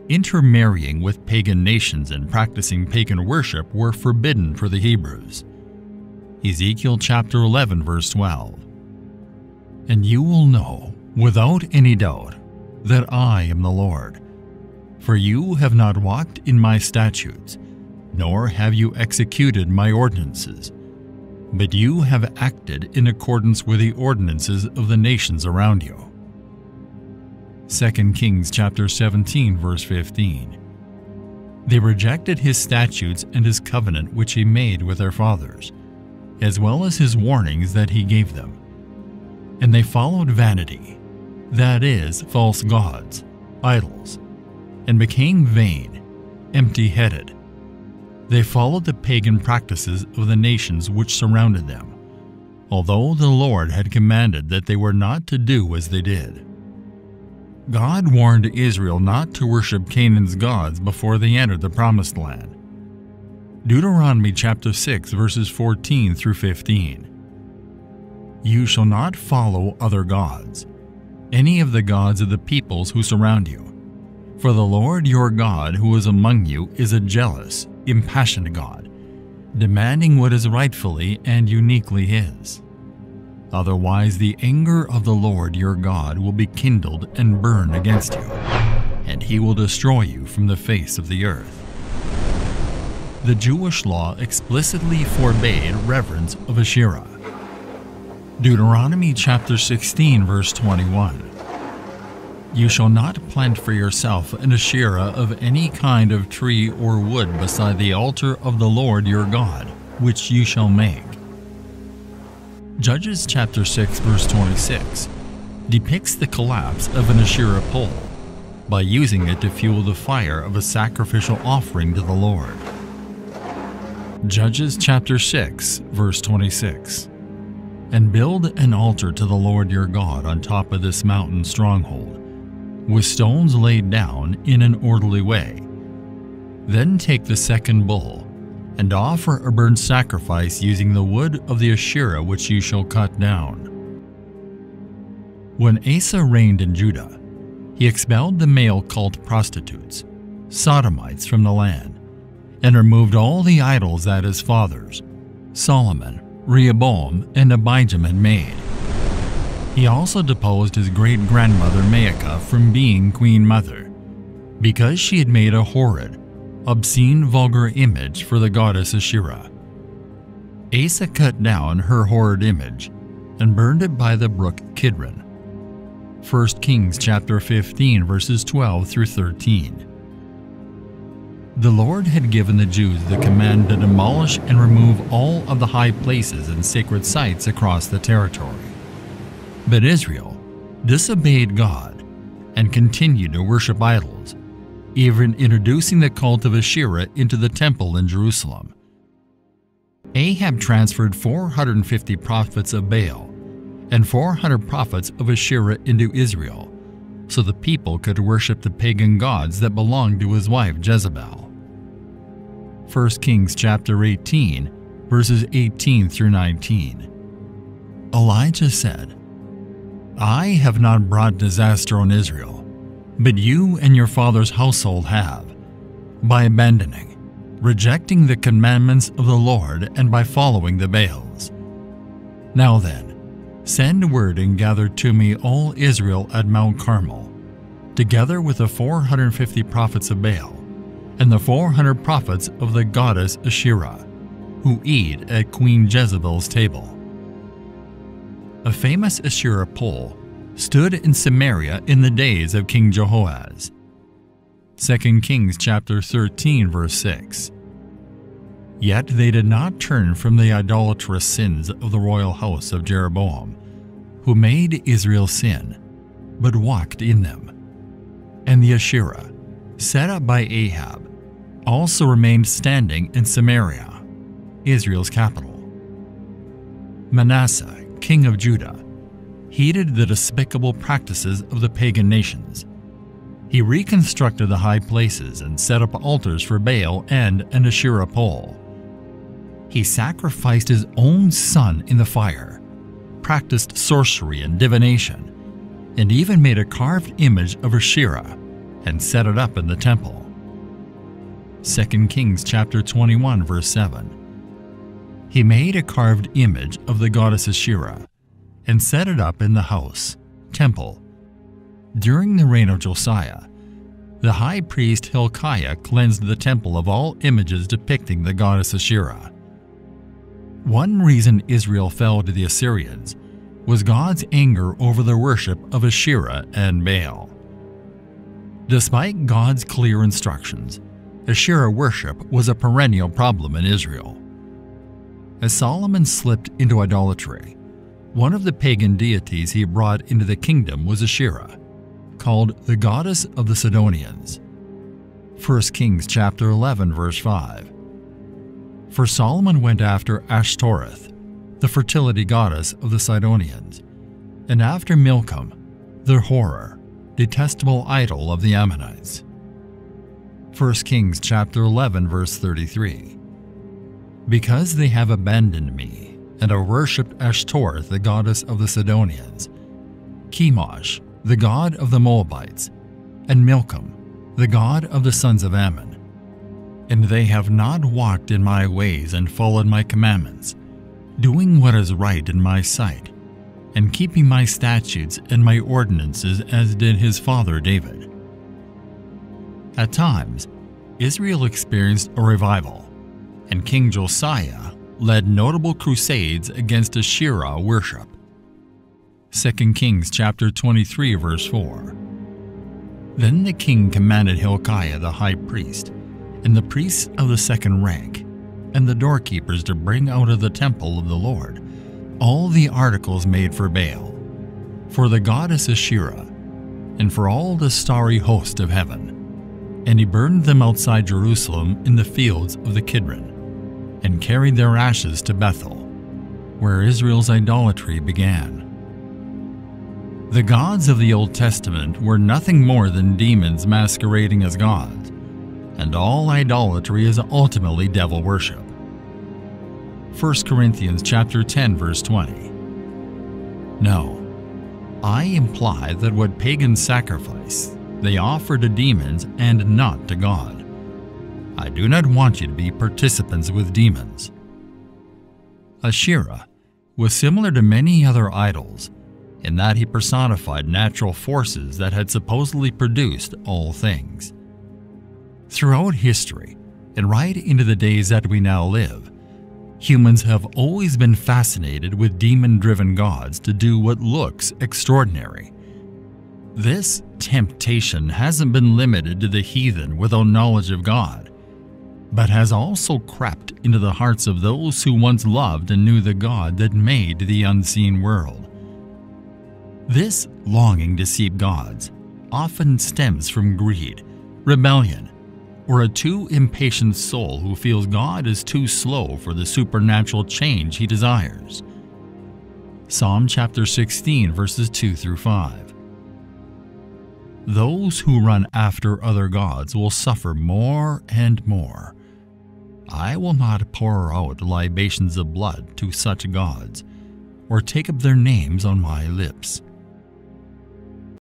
Intermarrying with pagan nations and practicing pagan worship were forbidden for the Hebrews. Ezekiel chapter 11 verse 12. And you will know without any doubt that I am the Lord. For you have not walked in my statutes, nor have you executed my ordinances, but you have acted in accordance with the ordinances of the nations around you. 2 Kings chapter 17 verse 15. They rejected his statutes and his covenant which he made with their fathers, as well as his warnings that he gave them. And they followed vanity, that is, false gods, idols, and became vain, empty-headed. They followed the pagan practices of the nations which surrounded them, although the Lord had commanded that they were not to do as they did. God warned Israel not to worship Canaan's gods before they entered the Promised Land. Deuteronomy chapter 6 verses 14 through 15. You shall not follow other gods, any of the gods of the peoples who surround you. For the Lord your God who is among you is a jealous, impassioned God, demanding what is rightfully and uniquely his. Otherwise the anger of the Lord your God will be kindled and burn against you, and he will destroy you from the face of the earth. The Jewish law explicitly forbade reverence of Asherah. Deuteronomy chapter 16 verse 21. You shall not plant for yourself an Asherah of any kind of tree or wood beside the altar of the Lord your God, which you shall make. Judges chapter 6 verse 26 depicts the collapse of an Asherah pole by using it to fuel the fire of a sacrificial offering to the Lord. Judges chapter 6 verse 26. And build an altar to the Lord your God on top of this mountain stronghold, with stones laid down in an orderly way. Then take the second bull, and offer a burnt sacrifice using the wood of the Asherah which you shall cut down. When Asa reigned in Judah, he expelled the male cult prostitutes, sodomites, from the land, and removed all the idols that his fathers, Solomon, Rehoboam, and Abijam had made. He also deposed his great-grandmother Maacah from being queen mother, because she had made a horrid, obscene, vulgar image for the goddess Asherah. Asa cut down her horrid image and burned it by the brook Kidron. 1 Kings chapter 15 verses 12 through 13. The Lord had given the Jews the command to demolish and remove all of the high places and sacred sites across the territory. But Israel disobeyed God and continued to worship idols, even introducing the cult of Asherah into the temple in Jerusalem. Ahab transferred 450 prophets of Baal and 400 prophets of Asherah into Israel, so the people could worship the pagan gods that belonged to his wife Jezebel. 1 Kings chapter 18, verses 18 through 19. Elijah said, I have not brought disaster on Israel, but you and your father's household have, by abandoning, rejecting the commandments of the Lord and by following the Baals. Now then, send word and gather to me all Israel at Mount Carmel, together with the 450 prophets of Baal, and the 400 prophets of the goddess Asherah, who eat at Queen Jezebel's table. A famous Asherah pole stood in Samaria in the days of King Jehoahaz. 2 Kings chapter 13 verse 6. Yet they did not turn from the idolatrous sins of the royal house of Jeroboam, who made Israel sin, but walked in them. And the Asherah, set up by Ahab, also remained standing in Samaria, Israel's capital. Manasseh, king of Judah, heeded the despicable practices of the pagan nations. He reconstructed the high places and set up altars for Baal and an Asherah pole. He sacrificed his own son in the fire, practiced sorcery and divination, and even made a carved image of Asherah and set it up in the temple. 2 Kings chapter 21 verse 7. He made a carved image of the goddess Asherah and set it up in the house, temple. During the reign of Josiah, the high priest Hilkiah cleansed the temple of all images depicting the goddess Asherah. One reason Israel fell to the Assyrians was God's anger over the worship of Asherah and Baal. Despite God's clear instructions, Asherah worship was a perennial problem in Israel. As Solomon slipped into idolatry, one of the pagan deities he brought into the kingdom was Asherah, called the Goddess of the Sidonians. 1 Kings chapter 11 verse 5. For Solomon went after Ashtoreth, the fertility goddess of the Sidonians, and after Milcom, their horror, detestable idol of the Ammonites. 1 Kings chapter 11 verse 33. Because they have abandoned me and have worshipped Ashtoreth, the goddess of the Sidonians, Chemosh, the god of the Moabites, and Milcom, the god of the sons of Ammon, and they have not walked in my ways and followed my commandments, doing what is right in my sight, and keeping my statutes and my ordinances as did his father David. At times, Israel experienced a revival, and King Josiah led notable crusades against Asherah worship. 2 Kings chapter 23 verse 4. Then the king commanded Hilkiah the high priest, and the priests of the second rank, and the doorkeepers to bring out of the temple of the Lord all the articles made for Baal, for the goddess Asherah, and for all the starry host of heaven. And he burned them outside Jerusalem in the fields of the Kidron, and carried their ashes to Bethel, where Israel's idolatry began. The gods of the Old Testament were nothing more than demons masquerading as gods, and all idolatry is ultimately devil worship. 1 Corinthians chapter 10 verse 20. No, I imply that what pagans sacrifice, they offer to demons and not to God. I do not want you to be participants with demons. Asherah was similar to many other idols in that he personified natural forces that had supposedly produced all things. Throughout history, and right into the days that we now live, humans have always been fascinated with demon-driven gods to do what looks extraordinary. This temptation hasn't been limited to the heathen without knowledge of God, but has also crept into the hearts of those who once loved and knew the God that made the unseen world. This longing to seek gods often stems from greed, rebellion, or a too impatient soul who feels God is too slow for the supernatural change he desires. Psalm chapter 16 verses 2 through 5. Those who run after other gods will suffer more and more. I will not pour out libations of blood to such gods, or take up their names on my lips.